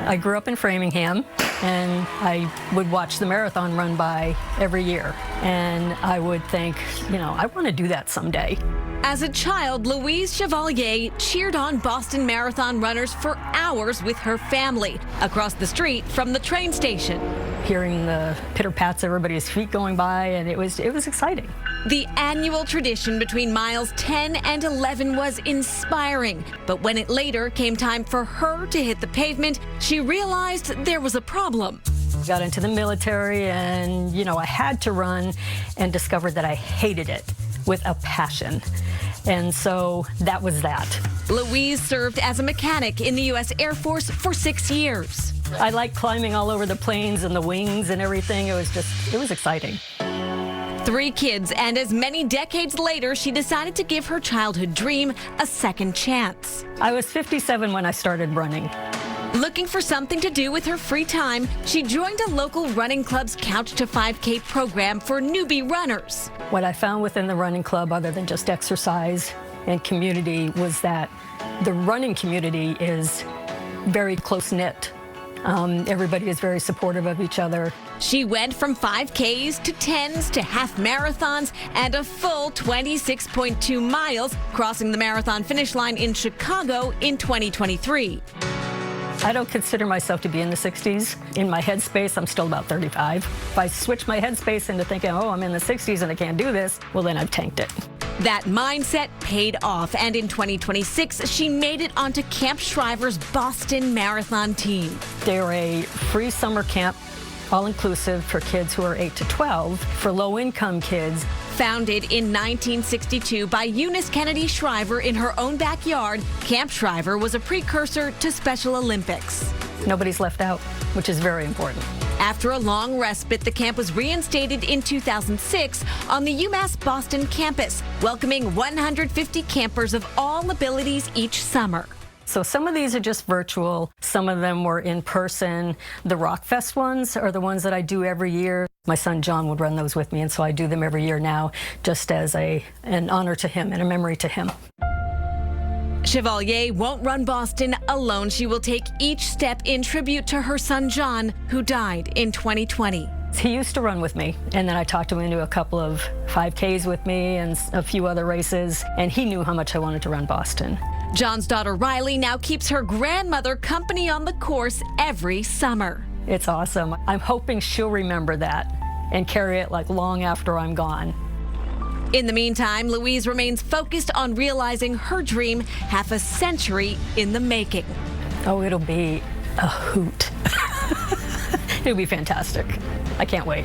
I grew up in Framingham, and I would watch the marathon run by every year. And I would think, I want to do that someday. As a child, Louise Chevalier cheered on Boston Marathon runners for hours with her family across the street from the train station. Hearing the pitter-pats of everybody's feet going by, and it was exciting. The annual tradition between miles 10 and 11 was inspiring, but when it later came time for her to hit the pavement, she realized there was a problem. Got into the military, and I had to run, and discovered that I hated it with a passion. And so that was that. Louise served as a mechanic in the U.S. Air Force for 6 years. I liked climbing all over the planes and the wings and everything. It was exciting. 3 kids, and as many decades later, she decided to give her childhood dream a second chance. I was 57 when I started running. Looking for something to do with her free time, she joined a local running club's Couch to 5K program for newbie runners. What I found within the running club, other than just exercise and community, was that the running community is very close-knit. Everybody is very supportive of each other. She went from 5Ks to 10s to half marathons and a full 26.2 miles, crossing the marathon finish line in Chicago in 2023. I don't consider myself to be in the 60s. In my headspace, I'm still about 35. If I switch my headspace into thinking, I'm in the 60s and I can't do this, well, then I've tanked it. That mindset paid off, and in 2026, she made it onto Camp Shriver's Boston Marathon team. They're a free summer camp, all-inclusive for kids who are 8 to 12, for low-income kids. Founded in 1962 by Eunice Kennedy Shriver in her own backyard, Camp Shriver was a precursor to Special Olympics. Nobody's left out, which is very important. After a long respite, the camp was reinstated in 2006 on the UMass Boston campus, welcoming 150 campers of all abilities each summer. So some of these are just virtual. Some of them were in person. The Rock Fest ones are the ones that I do every year. My son John would run those with me, and so I do them every year now, just as an honor to him and a memory to him. Chevalier won't run Boston alone. She will take each step in tribute to her son John, who died in 2020. He used to run with me, and then I talked him into a couple of 5Ks with me and a few other races, and he knew how much I wanted to run Boston. John's daughter Riley now keeps her grandmother company on the course every summer. It's awesome. I'm hoping she'll remember that and carry it long after I'm gone. In the meantime, Louise remains focused on realizing her dream half a century in the making. Oh, it'll be a hoot. It'll be fantastic. I can't wait.